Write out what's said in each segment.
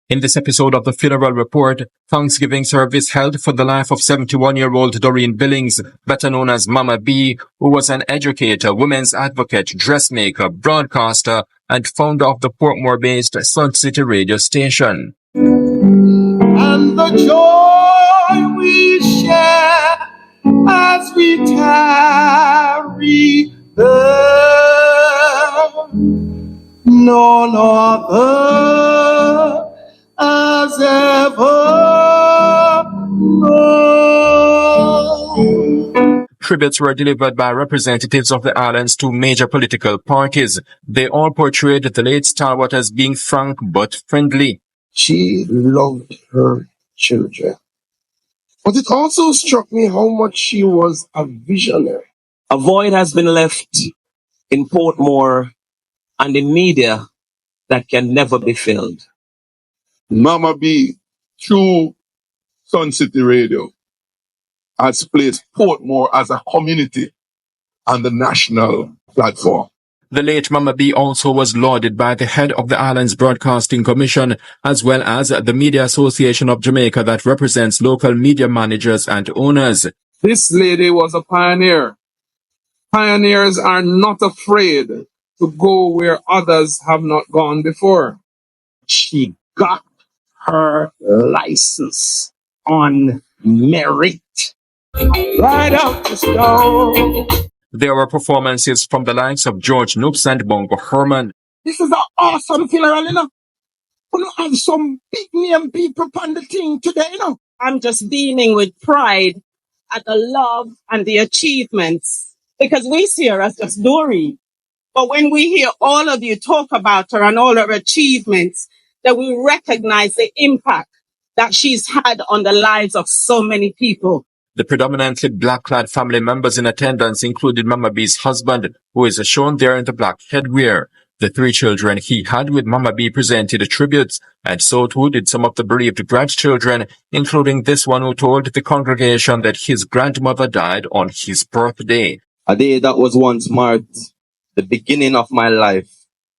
In this episode of the Funeral Report, Thanksgiving service held for the life of 71-year-old Doreen Billings, better known as Mama B, who was an educator, women's advocate, dressmaker, broadcaster, and founder of the Portmore-based Sun City radio station. And the joy we share as we carry her, none other as ever known. Tributes were delivered by representatives of the island's two major political parties. They all portrayed the late stalwart as being frank but friendly. She loved her children. But it also struck me how much she was a visionary. A void has been left in Portmore and in media that can never be filled. Mama B, through Sun City Radio, has placed Portmore as a community on the national platform. The late Mama B also was lauded by the head of the island's Broadcasting Commission, as well as the Media Association of Jamaica that represents local media managers and owners. This lady was a pioneer. Pioneers are not afraid to go where others have not gone before. She got her license on merit. Right up the stone. There were performances from the likes of George Noops and Bongo Herman. This is an awesome funeral, you know. We don't have some big name people on the thing today, you know. I'm just beaming with pride at the love and the achievements, because we see her as just Doreen. But when we hear all of you talk about her and all her achievements, that we recognize the impact that she's had on the lives of so many people. The predominantly black-clad family members in attendance included Mama B's husband, who is shown there in the black headwear. The three children he had with Mama B presented tributes, and so too did some of the bereaved grandchildren, including this one who told the congregation that his grandmother died on his birthday. A day that was once marked the beginning of my life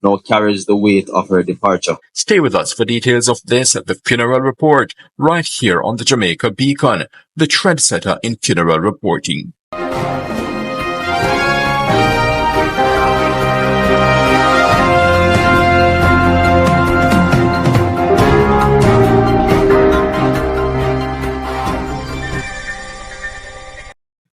now carries the weight of her departure. Stay with us for details of this at the Funeral Report, right here on the Jamaica Beacon, the trendsetter in funeral reporting.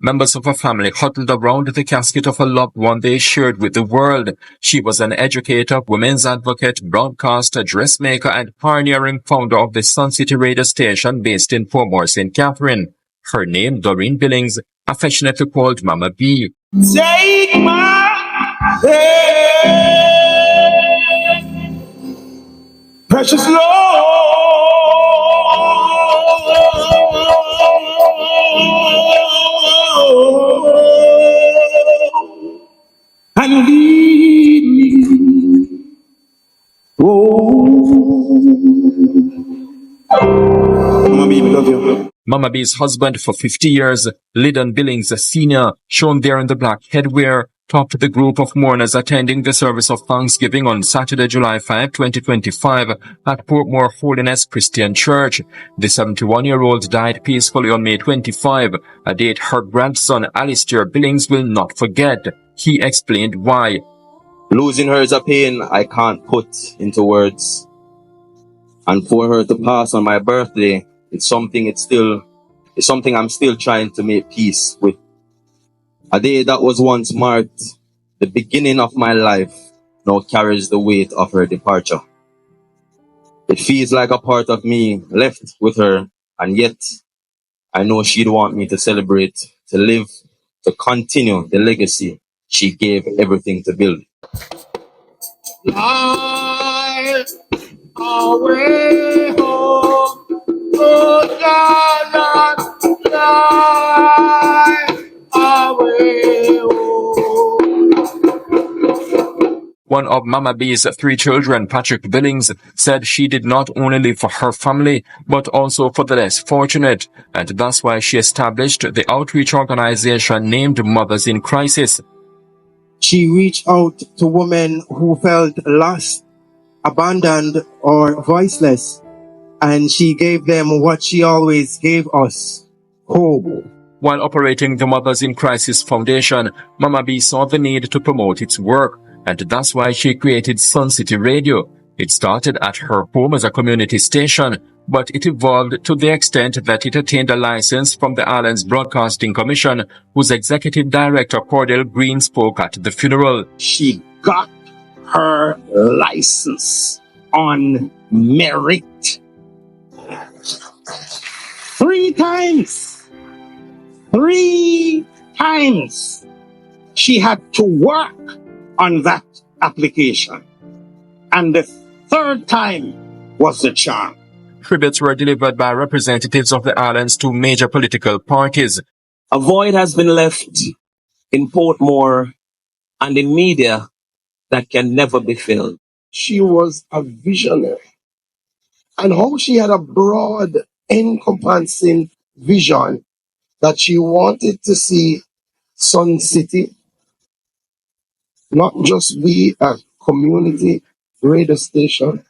Members of her family huddled around the casket of a loved one they shared with the world. She was an educator, women's advocate, broadcaster, dressmaker, and pioneering founder of the Sun City radio station based in Portmore, St. Catherine. Her name, Doreen Billings, affectionately called Mama B. Take my hand, precious Lord, and lead me. Mama B, we love you. Mama B's husband for 50 years, Lyndon Billings Sr., shown there in the black headwear, talked to the group of mourners attending the service of Thanksgiving on Saturday, July 5, 2025 at Portmore Holiness Christian Church. The 71-year-old died peacefully on May 25, a date her grandson Alistair Billings will not forget. He explained why. Losing her is a pain I can't put into words. And for her to pass on my birthday, it's something I'm still trying to make peace with. A day that was once marked the beginning of my life now carries the weight of her departure. It feels like a part of me left with her, and yet I know she'd want me to celebrate, to live, to continue the legacy she gave everything to build. Life away home, oh God, life away home. One of Mama B's three children, Patrick Billings, said she did not only live for her family, but also for the less fortunate, and that's why she established the outreach organization named Mothers in Crisis. She reached out to women who felt lost, abandoned, or voiceless. and she gave them what she always gave us, hope. While operating the Mothers in Crisis Foundation, Mama B saw the need to promote its work, and that's why she created Sun City Radio. It started at her home as a community station, but it evolved to the extent that it attained a license from the Islands Broadcasting Commission, whose executive director Cordell Green spoke at the funeral. She got her license on merit 3 times. 3 times she had to work on that application. And the 3rd time was the charm. Tributes were delivered by representatives of the island's 2 major political parties. A void has been left in Portmore and in media that can never be filled. She was a visionary. And how she had a broad, encompassing vision that she wanted to see Sun City not just be a community radio station,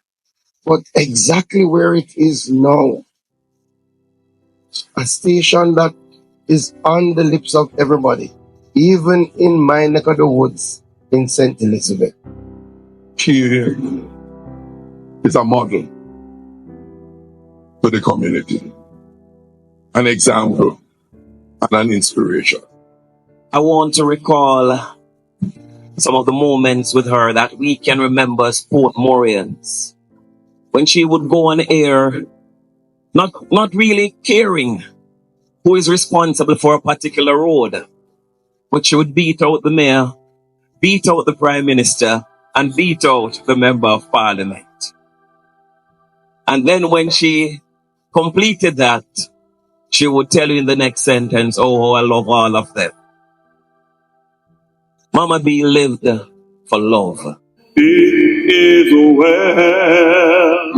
but exactly where it is now. A station that is on the lips of everybody, even in my neck of the woods in St. Elizabeth. She is a model to the community, an example, and an inspiration. I want to recall some of the moments with her that we can remember as Portmoreans. When she would go on air, not really caring who is responsible for a particular road, but she would beat out the mayor, beat out the prime minister, and beat out the member of parliament. And then when she completed that, she would tell you in the next sentence, oh, I love all of them. Mama B lived for love. It is well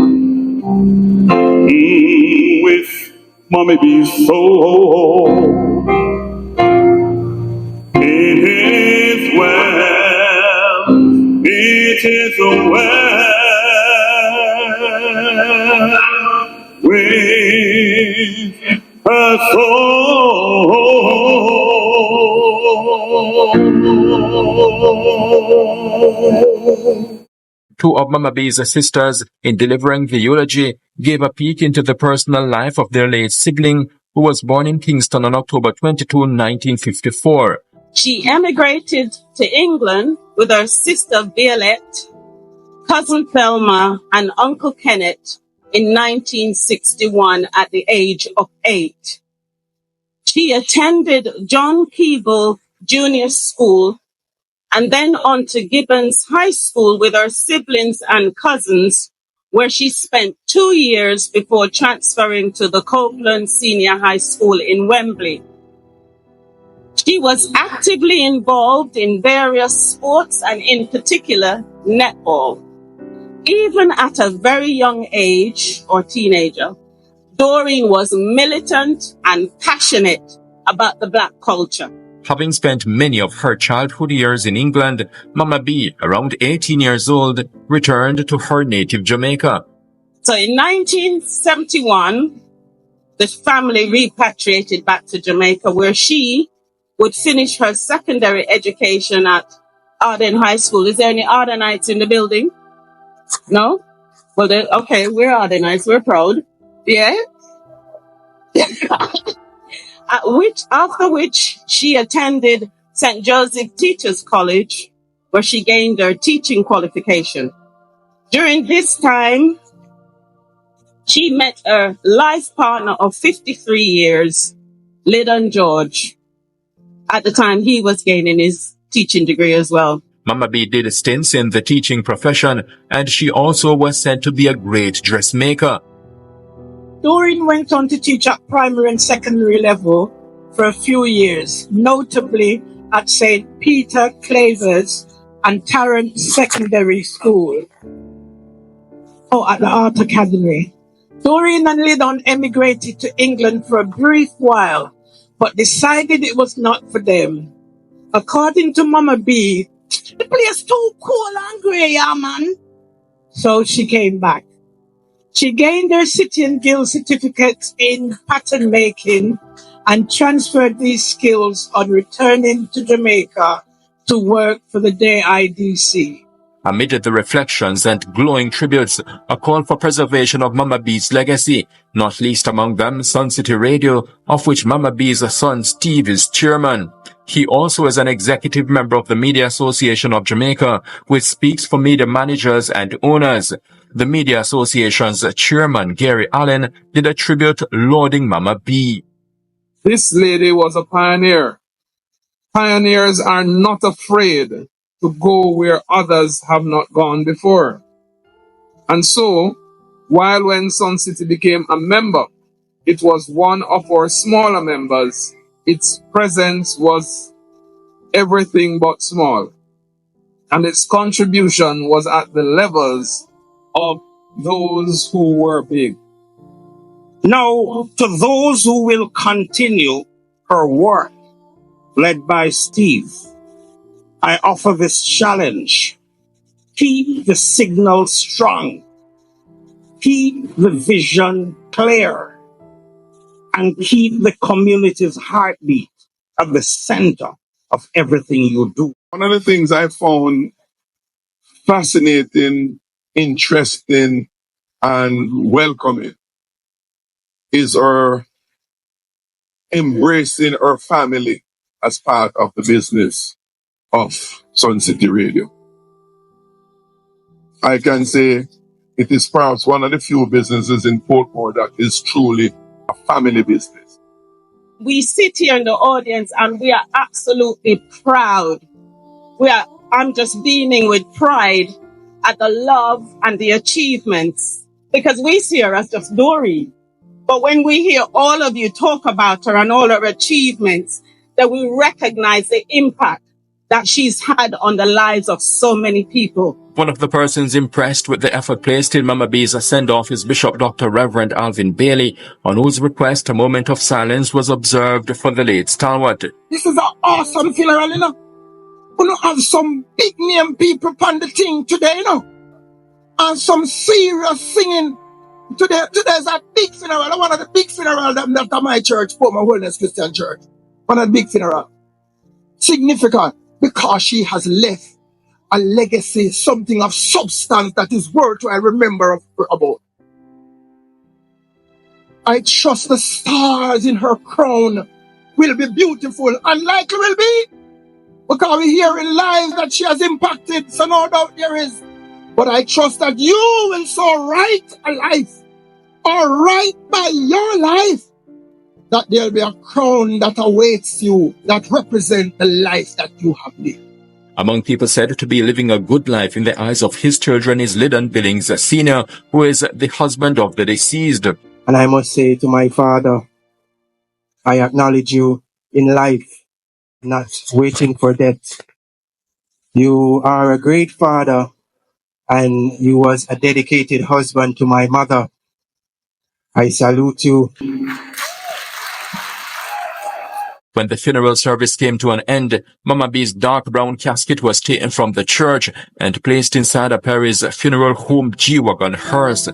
with Mommy B's soul. It is well. It is well with her soul. 2 of Mama B's sisters, in delivering the eulogy, gave a peek into the personal life of their late sibling, who was born in Kingston on October 22, 1954. She emigrated to England with her sister Violette, cousin Thelma, and Uncle Kenneth in 1961 at the age of 8. She attended John Keble Junior School and then on to Gibbons High School with her siblings and cousins, where she spent 2 years before transferring to the Copeland Senior High School in Wembley. She was actively involved in various sports and in particular netball. Even at a very young age or teenager, Doreen was militant and passionate about the Black culture. Having spent many of her childhood years in England, Mama B, around 18 years old, returned to her native Jamaica. So in 1971, the family repatriated back to Jamaica, where she would finish her secondary education at Arden High School. Is there any Ardenites in the building? No? Well, okay, we're Ardenites. We're proud. Yeah? After which she attended St. Joseph Teachers College, where she gained her teaching qualification. During this time, she met her life partner of 53 years, Lyndon George. At the time, he was gaining his teaching degree as well. Mama B did stints in the teaching profession, and she also was said to be a great dressmaker. Doreen went on to teach at primary and secondary level for a few years, notably at St. Peter Clavers and Tarrant Secondary School. At the Art Academy. Doreen and Lyndon emigrated to England for a brief while, but decided it was not for them. According to Mama B, the place too cold and grey, yeah, man. So she came back. She gained her City and Guild certificates in pattern making and transferred these skills on returning to Jamaica to work for the JIDC. Amid the reflections and glowing tributes, a call for preservation of Mama B's legacy, not least among them Sun City Radio, of which Mama B's son Steve is chairman. He also is an executive member of the Media Association of Jamaica, which speaks for media managers and owners. The Media Association's chairman, Gary Allen, did a tribute lauding Mama B. This lady was a pioneer. Pioneers are not afraid to go where others have not gone before. And so, while when Sun City became a member, it was one of our smaller members, its presence was everything but small. And its contribution was at the levels of those who were big. Now, to those who will continue her work, led by Steve, I offer this challenge. Keep the signal strong. Keep the vision clear. And keep the community's heartbeat at the center of everything you do. One of the things I found fascinating, interesting, and welcoming is her embracing her family as part of the business of Sun City Radio. I can say it is perhaps one of the few businesses in Portmore that is truly a family business. We sit here in the audience and we are absolutely proud. I'm just beaming with pride at the love and the achievements, because we see her as just Dory. But when we hear all of you talk about her and all her achievements, that we recognize the impact that she's had on the lives of so many people. One of the persons impressed with the effort placed in Mama B's send-off is Bishop Dr. Reverend Alvin Bailey, on whose request a moment of silence was observed for the late stalwart. This is an awesome funeral, you know. We don't have some big name people on the thing today, you know. And some serious singing. Today's a big funeral. One of the big funerals that my church, Portmore Wellness Christian Church. One of the big funerals. Significant because she has left a legacy, something of substance that is worth to I remember about. I trust the stars in her crown will be beautiful and likely will be, because we hear in lives that she has impacted, so no doubt there is. But I trust that you will so write a life, or write by your life, that there will be a crown that awaits you that represents the life that you have lived. Among people said to be living a good life in the eyes of his children is Lyndon Billings Sr., who is the husband of the deceased. And I must say to my father, I acknowledge you in life, not waiting for death. You are a great father, and you was a dedicated husband to my mother. I salute you. When the funeral service came to an end, Mama B's dark brown casket was taken from the church and placed inside a Paris funeral home G-Wagon hearse.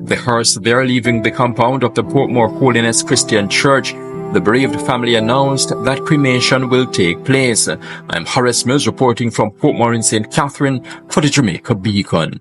The hearse there leaving the compound of the Portmore Holiness Christian Church, the bereaved family announced that cremation will take place. I'm Horace Mills reporting from Portmore in St. Catherine for the Jamaica Beacon.